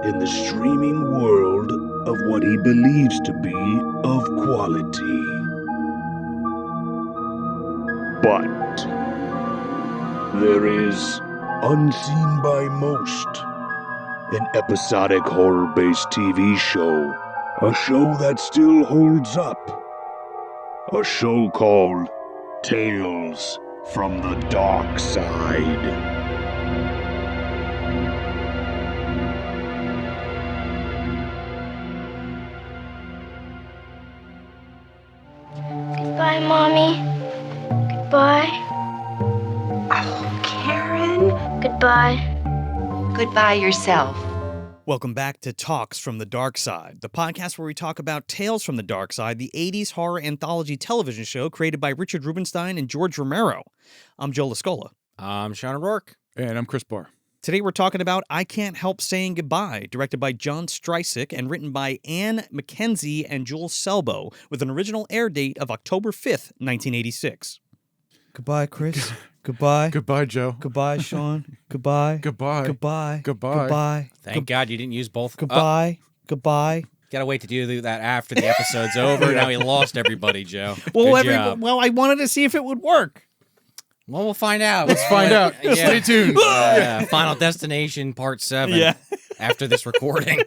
in the streaming world of what he believes to be of quality. But there is, unseen by most, an episodic horror-based TV show. A show that still holds up. A show called Tales from the Darkside. Goodbye, Mommy. Goodbye. Oh, Karen. Goodbye. Goodbye yourself. Welcome back to Talks from the Darkside, the podcast where we talk about Tales from the Darkside, the 80s horror anthology television show created by Richard Rubinstein and George Romero. I'm Joe Lascola. I'm Sean O'Rourke. And I'm Chris Barr. Today we're talking about I Can't Help Saying Goodbye, directed by John Strysik and written by MacKenzie and Jule Selbo, with an original air date of October 5th, 1986. Goodbye, Chris. Goodbye. Goodbye, Joe. Goodbye, Sean. Goodbye. Goodbye. Goodbye. Goodbye. Goodbye. Thank God you didn't use both. Goodbye. Goodbye. Gotta wait to do that after the episode's over. Now we lost everybody, Joe. Well, Good job. well, I wanted to see if it would work. Well, we'll find out. Let's find out. Yeah. Stay tuned. Final Destination Part 7 Yeah. after this recording.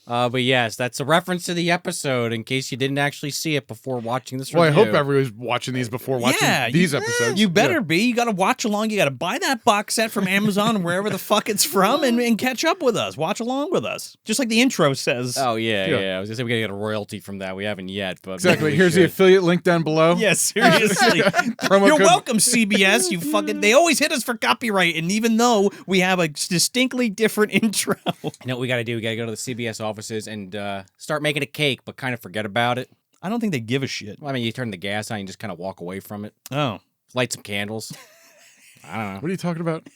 But yes, that's a reference to the episode in case you didn't actually see it before watching this Well, I review. hope everybody's watching these before watching these episodes. You better be. You got to watch along. You got to buy that box set from Amazon and wherever the fuck it's from and catch up with us. Watch along with us. Just like the intro says. Oh, yeah. Yeah. I was going to say we got to get a royalty from that. We haven't yet. But Exactly. maybe we Here's the should. affiliate link down below. Yeah, seriously. Promo You're code- welcome, CBS. You fucking. They always hit us for copyright, and even though we have a distinctly different intro. You know what we got to do? We got to go to the CBS offices and start making a cake, but kind of forget about it. I don't think they give a shit. Well, I mean, you turn the gas on, you just kind of walk away from it. Oh. Light some candles. I don't know. What are you talking about?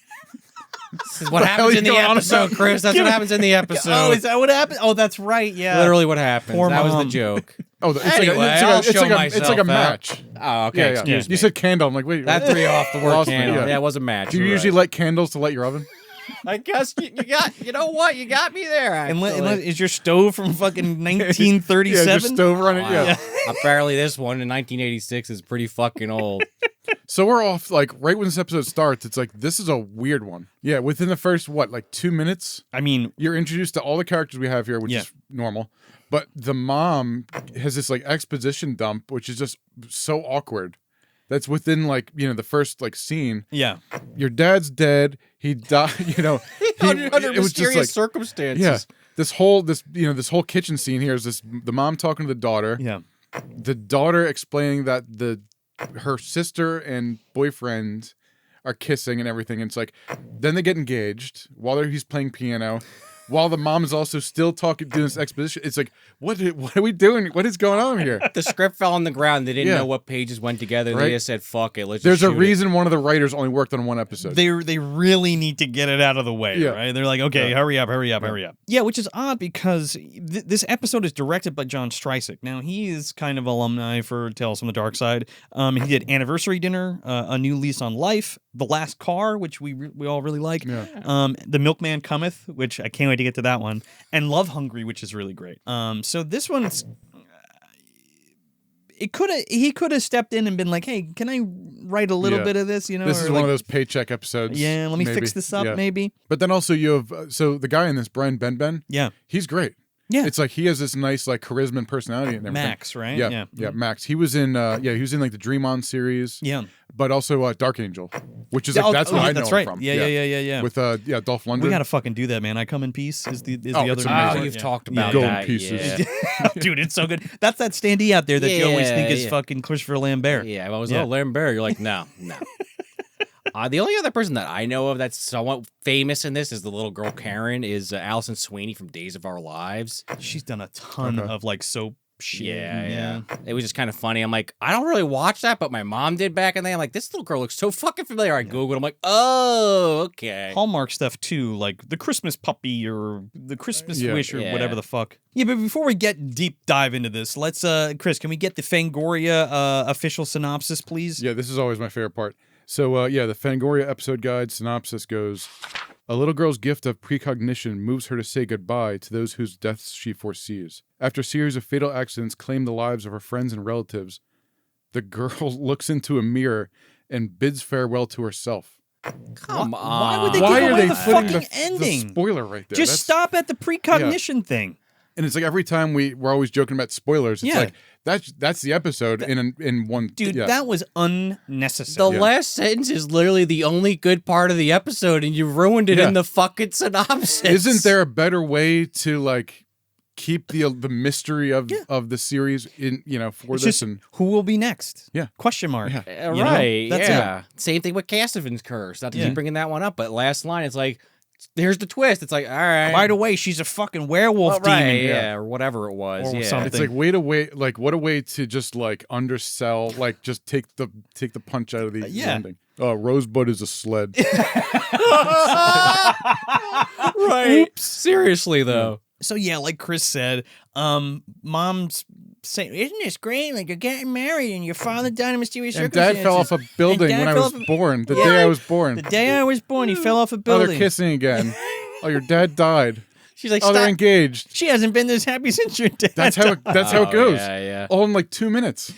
This is what happens in the going on episode, about? Chris. That's what happens in the episode. Oh, is that what happened? Oh, that's right. Yeah. Literally what happens. Poor That was mom. the joke. Oh, it's Anyway, like I'll it's show like a myself out. match. Oh, okay. Yeah, yeah. Excuse me. You said candle. I'm like, wait. That what? threw you off the word Lost me, candle. yeah. Yeah, it was a match. Do you You're usually right. light candles to light your oven? I guess you got. You know what? You got me there. Unless, is your stove from fucking Yeah, 1937? just stove on it. Wow. Yeah. Apparently, this one in 1986 is pretty fucking old. So we're off, like, right when this episode starts, it's like, this is a weird one. Yeah, within the first, 2 minutes, I mean, you're introduced to all the characters we have here, which Yeah. is normal. But the mom has this, like, exposition dump, which is just so awkward. That's within, like, the first, like, scene. yeah. Your dad's dead. He died, Under it was mysterious just like, circumstances. yeah. This whole kitchen scene here is the mom talking to the daughter. Yeah. The daughter explaining that her sister and boyfriend are kissing and everything. And it's like, then they get engaged while he's playing piano, while the mom is also still doing this exposition. It's like, what are we doing? What is going on here? The script fell on the ground. They didn't Yeah. know what pages went together. Right. They just said, "Fuck it, let's." There's just a shoot reason one of the writers only worked on one episode. They really need to get it out of the way, Yeah. right? They're like, okay, Yeah. hurry up. Yeah, which is odd because this episode is directed by John Strysik. Now, he is kind of alumni for Tales from the Darkside. He did Anniversary Dinner, A New Lease on Life, The Last Car, which we all really like, Yeah. The Milkman Cometh, which I can't wait to get to that one, and Love Hungry, which is really great. So this one's... He could have stepped in and been like, hey, can I write a little Yeah. bit of this? This or is like, one of those paycheck episodes. yeah, let me maybe. fix this up, Yeah. maybe. But then also you have so the guy in this, Benben, Yeah. he's great. Yeah. It's like he has this nice like charisma and personality and everything. Max, right? Yeah, yeah, Max. He was in like the Dream On series. Yeah. But also Dark Angel, which is like, Oh, that's oh, what yeah, I know that's him right. from. Yeah. With Dolph Lundgren. We gotta fucking do that, man. I Come in Peace is the Oh, other. it's Oh, amazing. you've Yeah. talked about Golden that. Pieces. Yeah. Dude, it's so good. That's that standee out there that you always think is Yeah. fucking Christopher Lambert. Yeah, I was Yeah. Lambert. You're like, no. The only other person that I know of that's somewhat famous in this is the little girl Karen, is Allison Sweeney from Days of Our Lives. She's done a ton Okay. of like soap shit. Yeah. It was just kind of funny. I'm like, I don't really watch that, but my mom did back in the day. I'm like, this little girl looks so fucking familiar. I Googled. I'm like, oh, okay. Hallmark stuff too, like the Christmas puppy or the Christmas Yeah. wish or Yeah. whatever the fuck. Yeah, but before we get deep dive into this, let's Chris, can we get the Fangoria official synopsis, please? Yeah, this is always my favorite part. So, the Fangoria episode guide synopsis goes, A little girl's gift of precognition moves her to say goodbye to those whose deaths she foresees. After a series of fatal accidents claim the lives of her friends and relatives, the girl looks into a mirror and bids farewell to herself. Come on. Why would they Why give are away they the putting fucking the ending? spoiler right there? Just stop at the precognition thing. And it's like every time we're always joking about spoilers. It's Yeah. like that's the episode in one. Dude, yeah. that was unnecessary. The last sentence is literally the only good part of the episode, and you ruined it Yeah. in the fucking synopsis. Isn't there a better way to like keep the mystery of the series in for It's this? just And who will be next? Yeah. Question mark. Yeah. You know? Right? That's yeah. Same thing with Castivan's curse. Not to Yeah. keep bringing that one up, but last line, it's like, here's the twist. It's like, all right. By the way, she's a fucking werewolf Right, demon. yeah, or whatever it was. Or yeah. something. it's like what a way to just like undersell, like just take the punch out of the Yeah. ending. Oh, Rosebud is a sled. Right. Seriously, though. So yeah, like Chris said, mom's saying, "Isn't this great? Like you're getting married, and your father died in mysterious And circumstances." Dad fell off a building Dad when I fell was off a- born. The Yeah. day I was born. The day I was born, he fell off a Oh, building. they're kissing again. Oh, your dad died. She's like, Oh, they're stop. engaged. She hasn't been this happy since your dad. That's how it goes. Yeah, yeah. All in like 2 minutes.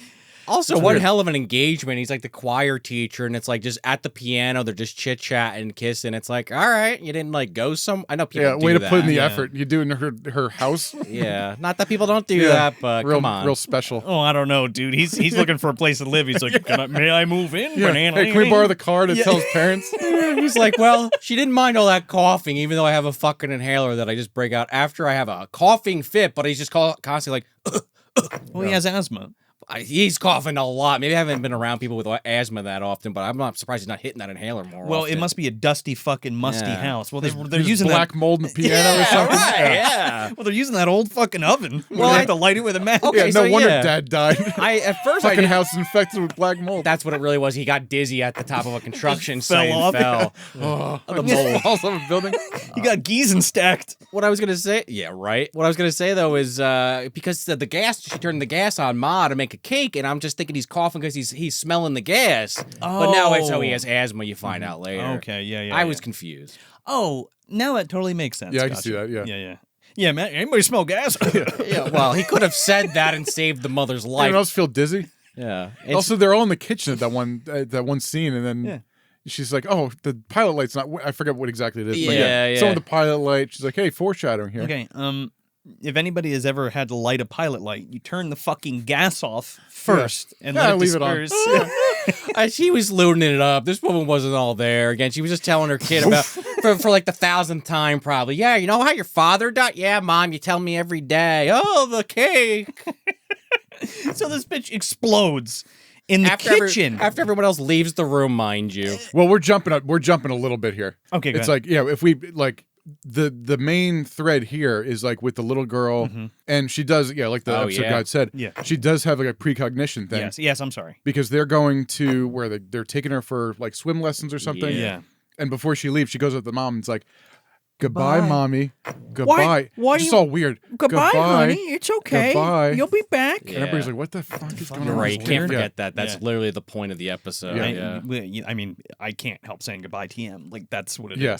Also, It's one weird. hell of an engagement. He's like the choir teacher, and it's like just at the piano, they're just chit chatting and kissing. It's like, all right, you didn't like go some. I know people. Yeah, do way to that. put in the Yeah. effort. You do it in her house. Yeah, not that people don't do Yeah. that, but real, come on. real special. Oh, I don't know, dude. He's looking for a place to live. He's like, may I move in? Yeah. Banana Hey, can we lady?" borrow the car to Yeah. tell his parents? He's like, well, she didn't mind all that coughing, even though I have a fucking inhaler that I just break out after I have a coughing fit. But he's just constantly like, Well, he has asthma. he's coughing a lot. Maybe I haven't been around people with asthma that often, but I'm not surprised he's not hitting that inhaler more. Well, often. it must be a dusty fucking musty Yeah. house. Well, they're There's using black that. mold in the piano or Yeah, something. right, yeah. Well, they're using that old fucking oven. Well, Well, they I- have to light it with a match. Okay, Yeah, so no wonder yeah. Dad died. At first I Fucking didn't- house infected with black mold. That's what it really was. He got dizzy at the top of a construction Fell site off. and fell. Oh, The mold. falls off a building. You got Giesen stacked. What I was gonna say, yeah, right. What I was gonna say though is because the gas, she turned the gas on Ma to make a cake, and I'm just thinking he's coughing because he's smelling the gas. But now it's how he has asthma. You find out later. Okay, yeah. I was confused. Oh, now that totally makes sense. Yeah, I can Gotcha. see that, yeah. Yeah. Yeah, man. Anybody smell gas? Yeah, well, he could have said that and saved the mother's life. Anyone else feel dizzy? Yeah. Also, they're all in the kitchen at that one scene, and then Yeah. she's like, "Oh, the pilot light's not." I forget what exactly it is. But Yeah, yeah. Some of the pilot light. She's like, "Hey, foreshadowing here." Okay. If anybody has ever had to light a pilot light, you turn the fucking gas off first and Yeah, let it leave it on. disperse. She was looting it up. This woman wasn't all there. Again, she was just telling her kid about for like the 1,000th time, probably. Yeah, you know how your father died? Yeah, Mom, you tell me every day. Oh, the cake. So this bitch explodes in the kitchen. After everyone else leaves the room, mind you. Well, we're jumping a little bit here. Okay, go It's ahead. like, yeah, if we like the main thread here is like with the little girl, and she does, like the Oh, episode yeah. guide said, Yeah. she does have like a precognition thing. Yes, I'm sorry. Because they're going to where they're taking her for like swim lessons or something. Yeah. And before she leaves, she goes up to the mom and it's like, "Goodbye, Bye. Mommy. Goodbye." why Just you- all weird. Goodbye, honey. It's okay. Goodbye. You'll be back. And everybody's like, "What the fuck is going You're on?" right. You It's can't weird. forget that. That's Yeah. literally the point of the episode. Yeah. Yeah. I mean, I can't help saying goodbye, TM. Like, that's what it is. Yeah.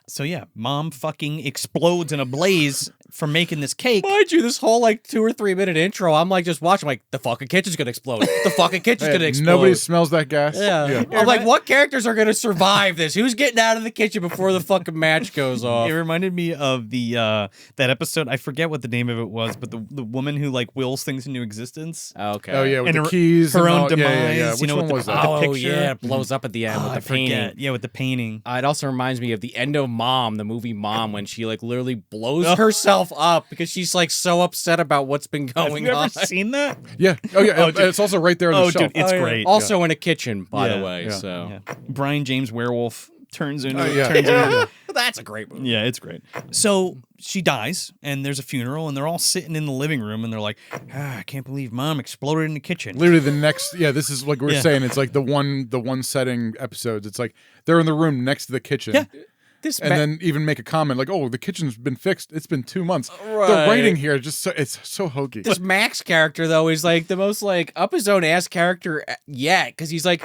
So, yeah, mom fucking explodes in a blaze for making this cake. Mind you, this whole like 2 or 3 minute intro, I'm like just watching, like the fucking kitchen's gonna explode. The fucking kitchen's Hey, gonna explode. nobody smells that gas. Yeah. I'm like, what characters are gonna survive this? Who's getting out of the kitchen before the fucking match goes off? It reminded me of the that episode. I forget what the name of it was, but the woman who like wills things into existence. Okay. Oh yeah, with And the keys, her and own all- demise. Yeah. You Which know, one with was the- that? Oh picture. yeah, it blows up at the end Oh, with I the painting. forget. Yeah, with the painting. It also reminds me of the end of Mom, the movie Mom, when she like literally blows herself up because she's like so upset about what's been Have going you ever on. seen that? Yeah. Oh yeah. Oh, dude. It's also right there on the Oh, shelf. dude, it's Oh, yeah. great. Also in a kitchen, by Yeah, the way. yeah. So Yeah. Brian James werewolf turns into. Oh, yeah. turns into that's a great movie. Yeah, it's great. So she dies, and there's a funeral, and they're all sitting in the living room, and they're like, I can't believe Mom exploded in the kitchen. Literally the next. Yeah. This is like we were Yeah. saying. It's like the one setting episodes. It's like they're in the room next to the kitchen. Yeah. and then even make a comment like, "Oh, the kitchen's been fixed. It's been 2 months." Right. The writing here is just it's so hokey. This Max character though is like the most like up his own ass character yet, because he's like,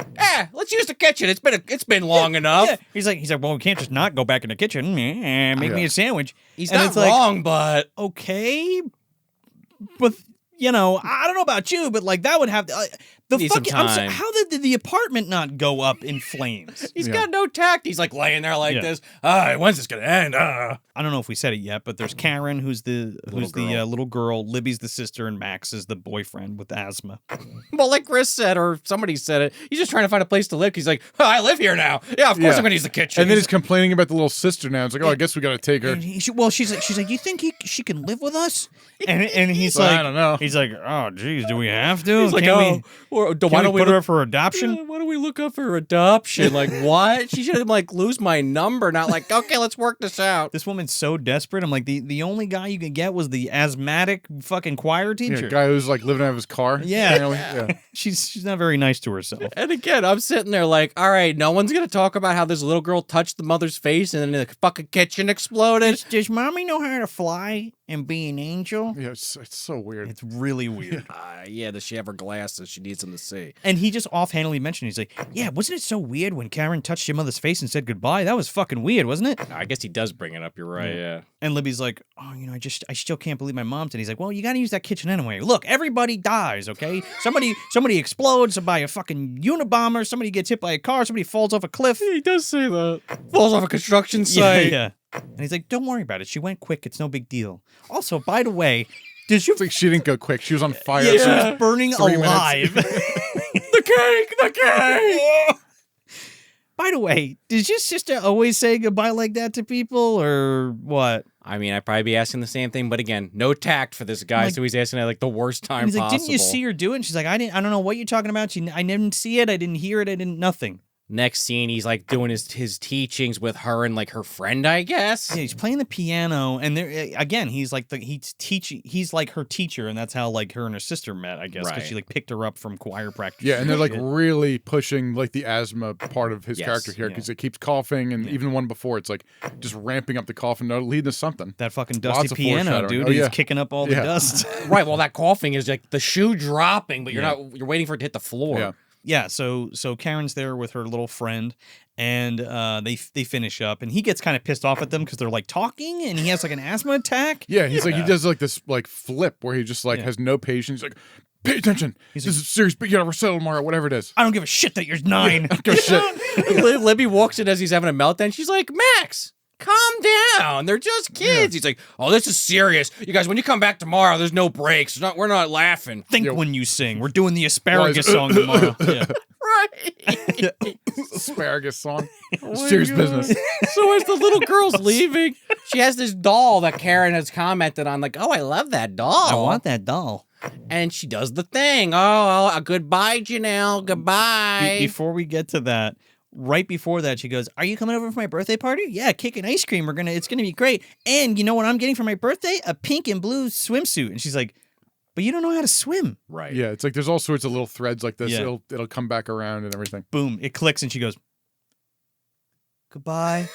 let's use the kitchen. It's been long enough. Yeah. He's like, well, we can't just not go back in the kitchen. Make me a sandwich. He's And not it's like, wrong, but okay, but I don't know about you, but like that would have the Need some fucking. time. How did the apartment not go up in flames? he's got no tact. He's like laying there like this. When's this gonna end? I don't know if we said it yet, but there's Karen, who's the little girl. Libby's the sister, and Max is the boyfriend with asthma. Well, like Chris said, or somebody said it, he's just trying to find a place to live. He's like, I live here now. Yeah, of course I'm gonna use the kitchen. And then he's complaining about the little sister now. It's like, I guess we got to take her. And she's like, you think she can live with us? And he's Well, like, I don't know. He's like, oh, geez, do we have to? He's like, Can why we don't we put her look for adoption? Why don't we look up for adoption? Like, what? She should have like lose my number, not like, okay, let's work this out. This woman's so desperate. I'm like, the only guy you could get was the asthmatic fucking choir teacher. Yeah, guy who's like living out of his car. Yeah. She's not very nice to herself. And again, I'm sitting there like, all right, no one's gonna talk about how this little girl touched the mother's face and then the fucking kitchen exploded. Does mommy know how to fly and be an angel? Yeah, it's so weird. It's really weird. Does she have her glasses? She needs them to see. And he just offhandedly mentioned, he's like, yeah, wasn't it so weird when Karen touched your mother's face and said goodbye? That was fucking weird, wasn't it? I guess he does bring it up. You're right. Yeah. And Libby's like, oh, I still can't believe my mom did. He's like, well, you got to use that kitchen anyway. Look, everybody dies, okay? Somebody explodes by a fucking Unabomber. Somebody gets hit by a car. Somebody falls off a cliff. He does say that. Falls off a construction site. Yeah. And he's like, don't worry about it. She went quick. It's no big deal. Also, by the way, did you... It's like she didn't go quick. She was on fire. Yeah, she for was burning 3 alive. The cake. By the way, does your sister always say goodbye like that to people, or what? I mean, I'd probably be asking the same thing, but again, no tact for this guy, so he's asking at like the worst time And he's like, possible. didn't you see her do it? And she's like, I don't know what you're talking about. I didn't see it. I didn't hear it. I didn't nothing. Next scene, he's like doing his teachings with her and like her friend, I guess. Yeah, he's playing the piano, and there again, he's like he's like her teacher, and that's how like her and her sister met, I guess, because Right. she like picked her up from choir practice. Yeah, and they're like really pushing like the asthma part of his character here because it keeps coughing, and even one before it's like just ramping up the coughing, leading to something. that fucking Lots dusty of piano, foreshadowing. dude. Oh, He's yeah. kicking up all the dust. Right, well, that coughing is like the shoe dropping, but you're waiting for it to hit the floor. Yeah. Yeah, so Karen's there with her little friend, and they finish up, and he gets kind of pissed off at them because they're like talking, and he has like an asthma attack. Yeah, he's like he does like this like flip where he just like has no patience. He's like, pay attention. This is serious, but you gotta settle tomorrow, whatever it is. I don't give a shit that you're 9. Go shit. Libby walks in as he's having a meltdown. She's like, Max, calm down. They're just kids. He's like, oh, this is serious. You guys, when you come back tomorrow, there's no breaks. We're not laughing. Think when you sing. We're doing the asparagus song tomorrow. Yeah. Right. Asparagus song. Oh Serious my business. God. So as the little girl's leaving, she has this doll that Karen has commented on, like, oh, I love that doll. I want that doll. And she does the thing. Oh, goodbye, Janelle. Goodbye. Before we get to that, right before that, she goes, are you coming over for my birthday party? Yeah, cake and ice cream. It's gonna be great. And you know what I'm getting for my birthday? A pink and blue swimsuit. And she's like, but you don't know how to swim. Right. Yeah, it's like there's all sorts of little threads like this. Yeah. It'll come back around and everything. Boom, it clicks, and she goes, goodbye.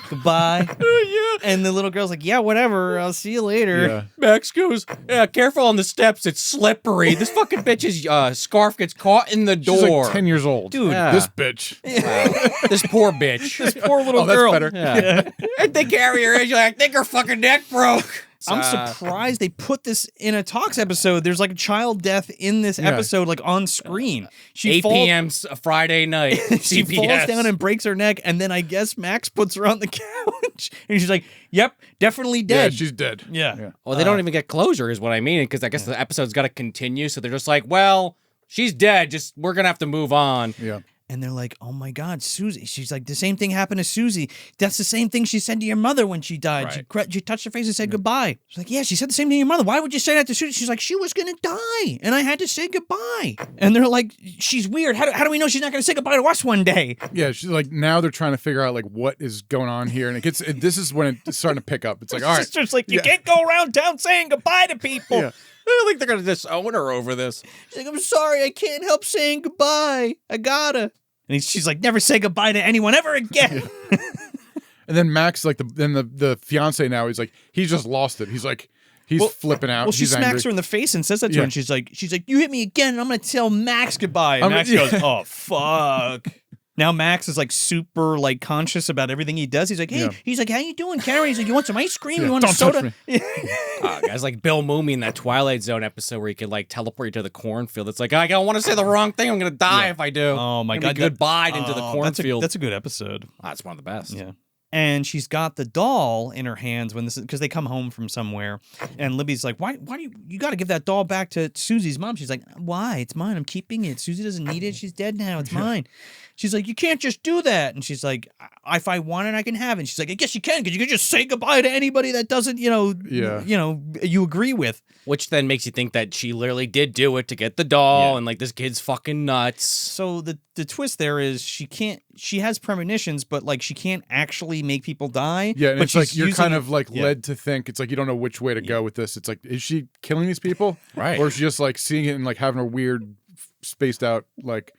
Goodbye. Yeah. And the little girl's like, yeah, whatever. I'll see you later. Yeah. Max goes, yeah, careful on the steps. It's slippery. This fucking bitch's scarf gets caught in the door. She's like 10 years old. Dude. Yeah. This bitch. Wow. This poor bitch. This poor little Oh, that's girl. better. Yeah. And they carry her in. You're like, I think her fucking neck broke. I'm surprised they put this in a Talks episode. There's like a child death in this episode, like on screen. She 8 p.m. Friday night. She CPS. falls down and breaks her neck, and then I guess Max puts her on the couch, and she's like, "Yep, definitely Yeah, dead." she's dead. Yeah. Well, they don't even get closure, is what I mean, because I guess the episode's got to continue. So they're just like, well, she's dead. Just we're gonna have to move on. Yeah. And they're like, "Oh my God, Susie!" She's like, "The same thing happened to Susie. That's the same thing she said to your mother when she died. Right. She touched her face and said goodbye." She's like, "Yeah, she said the same thing to your mother. Why would you say that to Susie?" She's like, "She was gonna die, and I had to say goodbye." And they're like, "She's weird. How do we know she's not gonna say goodbye to us one day?" Yeah, she's like now they're trying to figure out like what is going on here, and this is when it's starting to pick up. It's like, all right, Sister's like, "You can't go around town saying goodbye to people." Yeah. I don't think they're gonna disown her over this. She's like, "I'm sorry, I can't help saying goodbye. I gotta." And she's like, "Never say goodbye to anyone ever again." and And then Max, like the fiance now, he's just lost it. He's like, he's flipping out. Well, she he's smacks angry. her in the face and says that to her, and she's like, you hit me again, and I'm gonna tell Max goodbye. And Max goes, oh fuck. Now Max is like super like conscious about everything he does. He's like, hey, he's like, how you doing, Karen? He's like, you want some ice cream? You want a soda? Guys like Bill Mooney in that Twilight Zone episode where he could like teleport you to the cornfield. It's like, I don't want to say the wrong thing. I'm gonna die if I do. Oh my god, goodbye into the cornfield. That's a good episode. That's one of the best. Yeah. And she's got the doll in her hands when this is because they come home from somewhere, and Libby's like, "Why do you got to give that doll back to Susie's mom?" She's like, "Why? It's mine. I'm keeping it. Susie doesn't need it. She's dead now. It's mine." She's like, "You can't just do that." And she's like, "If I want it, I can have it." And she's like, "I guess you can because you can just say goodbye to anybody that doesn't, you agree with." Which then makes you think that she literally did do it to get the doll, and like this kid's fucking nuts. So the twist there is she has premonitions, but like she can't actually make people die. Yeah, and but it's like you're kind of like led to think it's like you don't know which way to go with this. It's like, is she killing these people? Right. Or is she just like seeing it and like having a weird spaced out like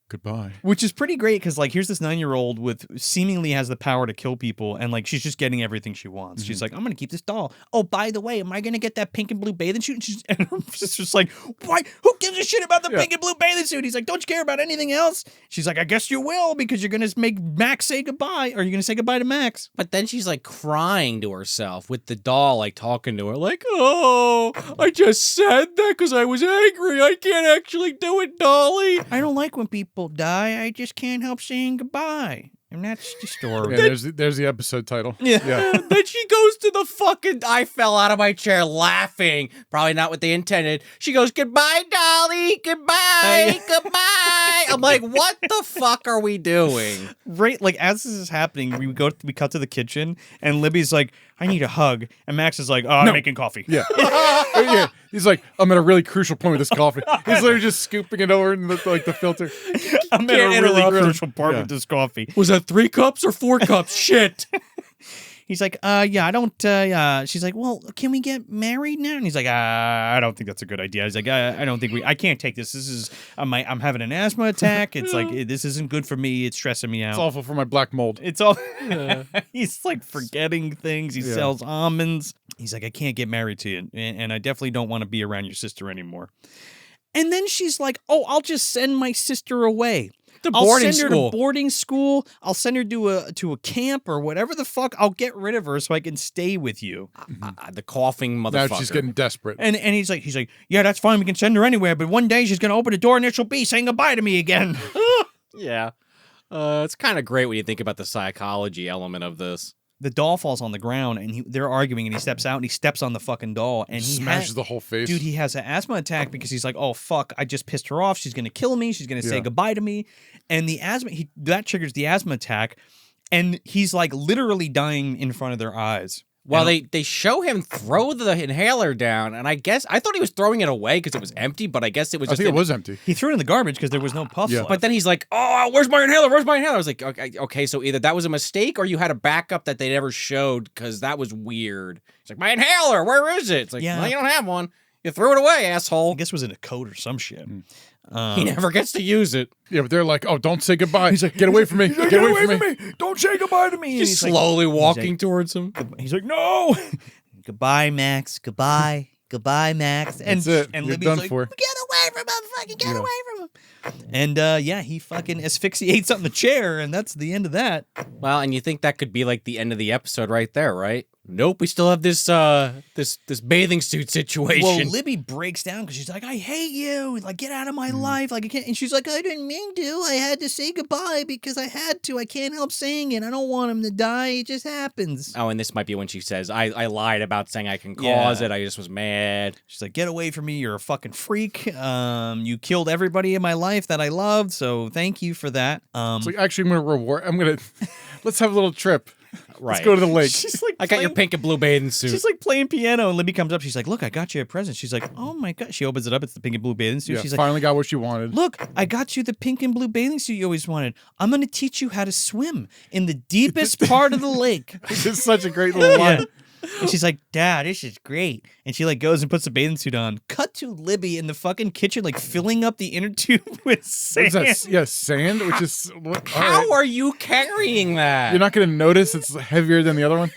goodbye. Which is pretty great because like here's this 9-year-old with seemingly has the power to kill people, and like she's just getting everything she wants. She's like, I'm gonna keep this doll. Oh, by the way, am I gonna get that pink and blue bathing suit? And her sister's like, why? Who gives a shit about the pink and blue bathing suit? He's like, don't you care about anything else? She's like, I guess you will because you're gonna make Max say goodbye, or you're gonna say goodbye to Max. But then she's like crying to herself with the doll like talking to her like, oh, I just said that because I was angry. I can't actually do it, Dolly. I don't like when people die. I just can't help saying goodbye. And that's the story. Yeah, there's the episode title. Yeah. Then she goes to the fucking, I fell out of my chair laughing. Probably not what they intended. She goes, goodbye, Dolly. Goodbye. Goodbye. I'm like, what the fuck are we doing? Right, like as this is happening, we cut to the kitchen, and Libby's like, I need a hug. And Max is like, I'm making coffee. Yeah. Yeah. He's like, I'm at a really crucial point with this coffee. He's literally just scooping it over in the filter. I'm at a really crucial part with this coffee. Was that 3 cups or 4 cups? Shit. He's like, yeah, I don't, she's like, well, can we get married now? And he's like, I don't think that's a good idea. He's like, I don't think I can't take this. This is, I'm having an asthma attack. It's like, this isn't good for me. It's stressing me out. It's awful for my black mold. It's all, he's like forgetting things. He sells almonds. He's like, I can't get married to you. And I definitely don't want to be around your sister anymore. And then she's like, oh, I'll just send my sister away. I'll send her to boarding school. I'll send her to a camp or whatever the fuck. I'll get rid of her so I can stay with you. The coughing motherfucker. Now she's getting desperate. And he's like, yeah, that's fine. We can send her anywhere. But one day she's gonna open the door and there she'll be saying goodbye to me again. Yeah, it's kind of great when you think about the psychology element of this. The doll falls on the ground and they're arguing, and he steps out and he steps on the fucking doll and he smashes the whole face. Dude, he has an asthma attack because he's like, oh fuck, I just pissed her off. She's gonna kill me. She's gonna say goodbye to me. And the asthma, that triggers the asthma attack, and he's like literally dying in front of their eyes. Well, they show him throw the inhaler down, and I thought he was throwing it away because it was empty, but I guess it was just... I think it was empty. He threw it in the garbage because there was no puff left. But then he's like, oh, where's my inhaler? Where's my inhaler? I was like, okay, so either that was a mistake or you had a backup that they never showed because that was weird. It's like, my inhaler, where is it? It's like, well, you don't have one. You threw it away, asshole. I guess it was in a coat or some shit. He never gets to use it. Yeah, but they're like, oh, don't say goodbye. He's like, get away from me. Get away from me. Don't say goodbye to me. He's slowly walking towards him. He's like, no. Goodbye, Max. Goodbye. Goodbye, Max. And that's it. And You're Libby's done like, for. get away from him. Fucking get away from him. And he fucking asphyxiates on the chair, and that's the end of that. Well, and you think that could be like the end of the episode right there, right? Nope, we still have this this bathing suit situation. Well, Libby breaks down because she's like, I hate you. Like, get out of my life. Like, I can't. And she's like, I didn't mean to. I had to say goodbye because I had to. I can't help saying it. I don't want him to die. It just happens. Oh, and this might be when she says, I lied about saying I can cause it. I just was mad. She's like, get away from me. You're a fucking freak. You killed everybody in my life that I loved. So thank you for that. It's like, actually, let's have a little trip. Right. Let's go to the lake. She's like, I got your pink and blue bathing suit. She's like playing piano, and Libby comes up. She's like, look, I got you a present. She's like, oh my God. She opens it up. It's the pink and blue bathing suit. Yeah, she's like, finally got what she wanted. Look, I got you the pink and blue bathing suit you always wanted. I'm going to teach you how to swim in the deepest part of the lake. This is such a great little line. And she's like, Dad, this is great. And she like goes and puts the bathing suit on. Cut to Libby in the fucking kitchen, like filling up the inner tube with sand. What is that? Yeah, sand, which is How are you carrying that? You're not going to notice it's heavier than the other one?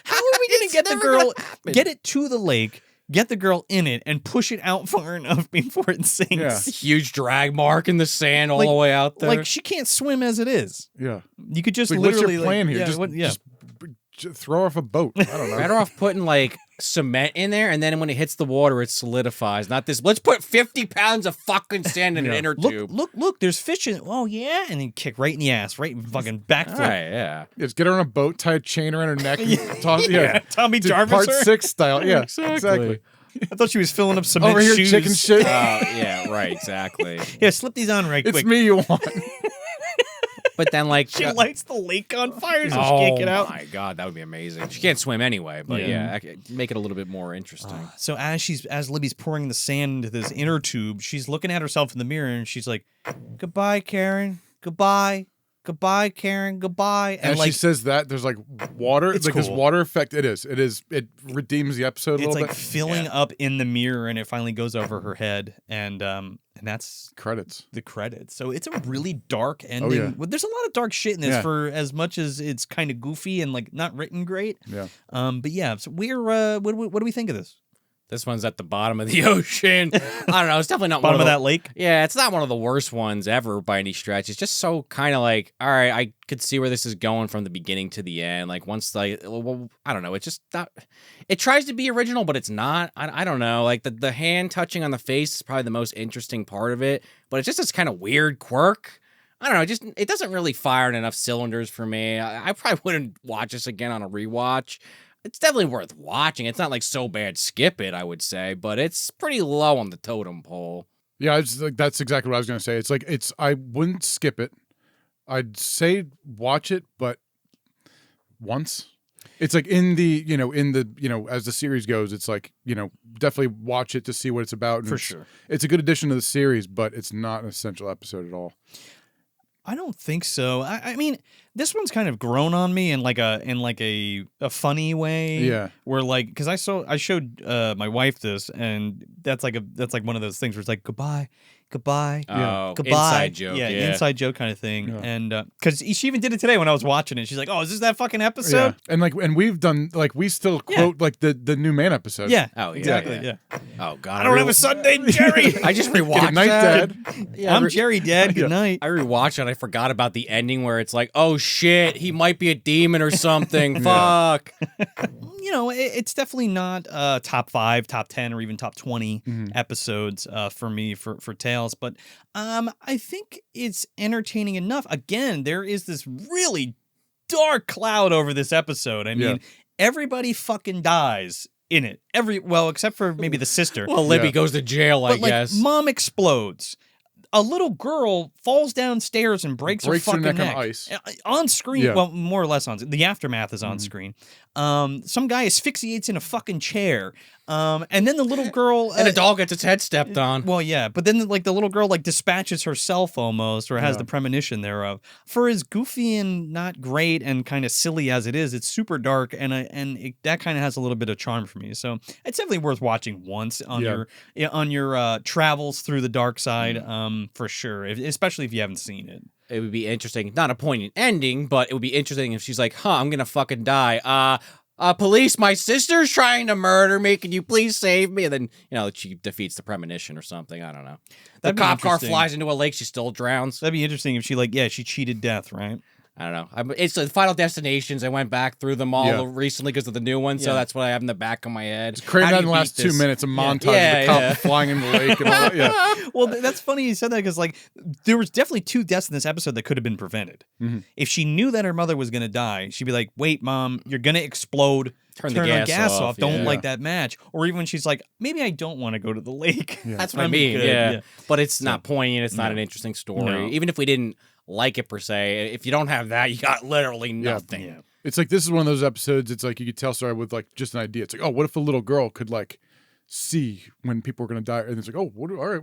How are we going to get the girl, get it to the lake, get the girl in it, and push it out far enough before it sinks? Yeah. Huge drag mark in the sand all the way out there. Like, she can't swim as it is. Yeah. You could just Like, literally... what's your plan here? Yeah, Just throw her off a boat. I don't know. Better off putting like cement in there, and then when it hits the water, it solidifies. Not this. Let's put 50 pounds of fucking sand in an inner tube. Look, there's fish in it. Oh, yeah. And then kick right in the ass, right? Fucking backflip. Right, yeah. Just get her on a boat, tie a chain around her neck, and toss, Tommy do Jarvis. Part her. 6 style. Yeah, exactly. I thought she was filling up cement Over here, shoes. chicken shit. Yeah, right, exactly. Yeah, slip these on right It's quick. me you want. But then, like, She lights the lake on fire so she can't get out. Oh my god, that would be amazing. She can't swim anyway, but yeah, make it a little bit more interesting. So as Libby's pouring the sand into this inner tube, she's looking at herself in the mirror and she's like, "Goodbye, Karen. Goodbye. Goodbye, Karen. Goodbye." And As like she says that, there's like water. It's Like this cool. water effect. It redeems the episode a it's little like bit. filling up in the mirror, and it finally goes over her head, and that's Credits. the credits. So it's a really dark ending. yeah. Well, there's a lot of dark shit in this Yeah. for as much as it's kind of goofy and like not written great. Yeah. But yeah, so we're what do we think of this? This one's at the bottom of the ocean. I don't know. It's definitely not Bottom one of of that lake? Yeah, it's not one of the worst ones ever by any stretch. It's just so kind of like, all right, I could see where this is going from the beginning to the end. Like once, like, well, I don't know. It's just not. It tries to be original, but it's not. I don't know. Like the hand touching on the face is probably the most interesting part of it, but it's just this kind of weird quirk. I don't know. It doesn't really fire in enough cylinders for me. I probably wouldn't watch this again on a rewatch. It's definitely worth watching. It's not like so bad, skip it, I would say, but it's pretty low on the totem pole. Yeah, it's like that's exactly what I was gonna say. It's like I wouldn't skip it. I'd say watch it, but once. It's like in the as the series goes, it's like, definitely watch it to see what it's about. And For sure. It's a good addition to the series, but it's not an essential episode at all. I don't think so. I mean, this one's kind of grown on me in like a funny way. Yeah. Where like, because I showed my wife this, and that's like one of those things where it's like goodbye. Oh, Goodbye. inside joke. Yeah, Yeah. inside joke kind of thing. Yeah. And because she even did it today when I was watching it. She's like, "Oh, is this that fucking episode?" Yeah. And we've done we still quote like the new man episode. Yeah. Oh, yeah, exactly. yeah. Yeah. Oh god, I don't have a son named Jerry. I just rewatched Good night, that. Dad. Yeah, I'm Jerry, Dad. Good night. I rewatched it and I forgot about the ending where it's like, oh shit, he might be a demon or something. Fuck. It's definitely not top 5, top 10, or even top 20 episodes for me for Tales, but I think it's entertaining enough. Again, there is this really dark cloud over this episode. I mean, everybody fucking dies in it. Except for maybe the sister. Well, Libby goes to jail, I But guess. mom explodes. A little girl falls downstairs and breaks her fucking neck on ice. On screen. Yeah. Well, more or less on. The aftermath is on screen. Some guy asphyxiates in a fucking chair. And then the little girl and a dog gets its head stepped on. Well, yeah, but then the little girl dispatches herself almost, or has the premonition thereof. For as goofy and not great and kind of silly as it is, it's super dark, that kind of has a little bit of charm for me. So it's definitely worth watching once on your travels through the dark side, for sure. Especially if you haven't seen it. It would be interesting, not a poignant ending, but it would be interesting if she's like, I'm gonna fucking die. Police, my sister's trying to murder me. Can you please save me? And then, she defeats the premonition or something. I don't know. The That'd be cop car interesting. flies into a lake. She still drowns. That'd be interesting if she cheated death, right? I don't know. It's the Final Destinations. I went back through them all recently because of the new one, so Yeah. that's what I have in the back of my head. Cram How that do in the you last beat 2 this? minutes, a montage Yeah, of the cop yeah. flying in the lake and all that. Yeah. Well, that's funny you said that because there was definitely 2 deaths in this episode that could have been prevented. If she knew that her mother was going to die, she'd be like, "Wait, Mom, you're going to explode. Turn the gas off, Don't yeah. light that match." Or even when she's like, "Maybe I don't want to go to the lake." That's what I I'm mean. good. Yeah. But it's not poignant. It's not an interesting story. No. Even if we didn't like it per se, if you don't have that, you got literally nothing. Yeah. It's like this is one of those episodes. It's like you could tell story with just an idea. It's like, oh, what if a little girl could see when people are going to die, and it's like, oh, all right,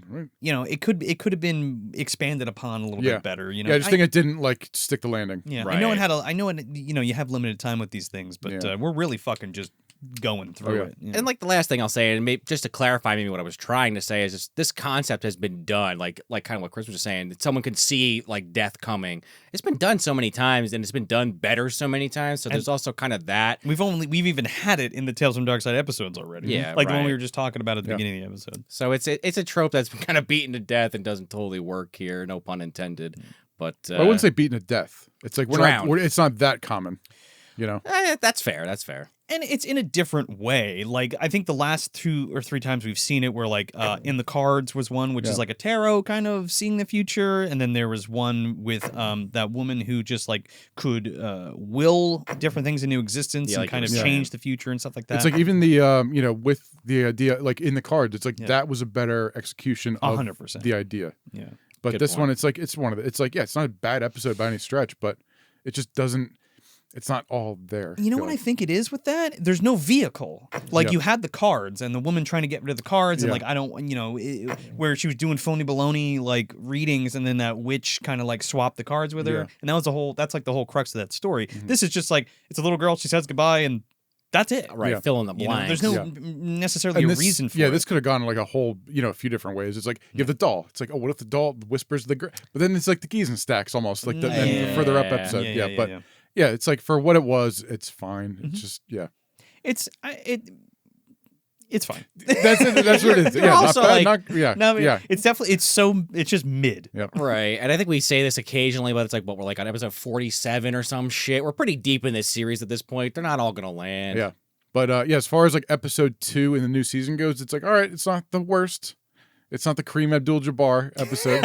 right. You know, it could have been expanded upon a little bit better. You know, yeah, I just think it didn't like stick the landing. Yeah, Right. I know it. You know, you have limited time with these things, but we're really fucking just going through it. Yeah. And like the last thing I'll say, and maybe just to clarify maybe what I was trying to say is just, this concept has been done, like kind of what Chris was just saying, that someone can see like death coming. It's been done so many times, and it's been done better so many times. So there's also kind of that. We've even had it in the Tales from Darkside episodes already. Yeah, like the one right. we were just talking about at the beginning of the episode. So it's a trope that's been kind of beaten to death and doesn't totally work here. No pun intended. But I wouldn't say beaten to death. It's like it's not that common. You know, that's fair. That's fair. And it's in a different way. Like, I think the last 2 or 3 times we've seen it were like in the cards was one, which is like a tarot kind of seeing the future. And then there was one with that woman who just like could will different things into existence and like kind of change the future and stuff like that. it's like even the you know, with the idea like in the cards, it's like that was a better execution of 100%. the idea. Yeah. But Good this point. one, it's like it's one of the, it's like it's not a bad episode by any stretch, but it just doesn't. It's not all there. You know what I think it is with that? There's no vehicle. Like you had the cards and the woman trying to get rid of the cards and like I don't, you know, where she was doing phony baloney like readings and then that witch kind of like swapped the cards with her and that was that's like the whole crux of that story. This is just like it's a little girl. She says goodbye and that's it. Right, fill in the You know, blanks. there's no necessarily a reason for it. Yeah, this could have gone like a whole, you know, a few different ways. It's like you have the doll. It's like, oh, what if the doll whispers the girl? But then it's like the keys and stacks almost like the further up episode. Yeah, it's like for what it was, it's fine. It's just it's fine. That's what it is. Yeah, also not bad, No, it's definitely it's just mid. Yep. Right. And I think we say this occasionally, but it's like, we're like on episode 47 or some shit. We're pretty deep in this series at this point. They're not all going to land. Yeah. But as far as like episode 2 in the new season goes, it's like, all right, it's not the worst. It's not the Kareem Abdul-Jabbar episode.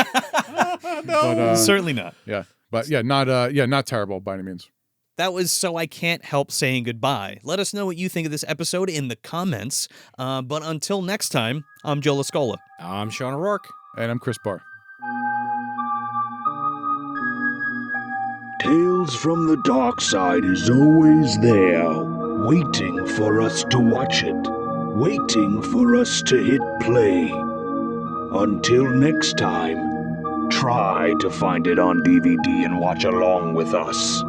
No, certainly not. Yeah. But not terrible by any means. That was So I Can't Help Saying Goodbye. Let us know what you think of this episode in the comments. But until next time, I'm Joe Lascola. I'm Sean O'Rourke. And I'm Chris Barr. Tales from the Dark Side is always there, waiting for us to watch it, waiting for us to hit play. Until next time, try to find it on DVD and watch along with us.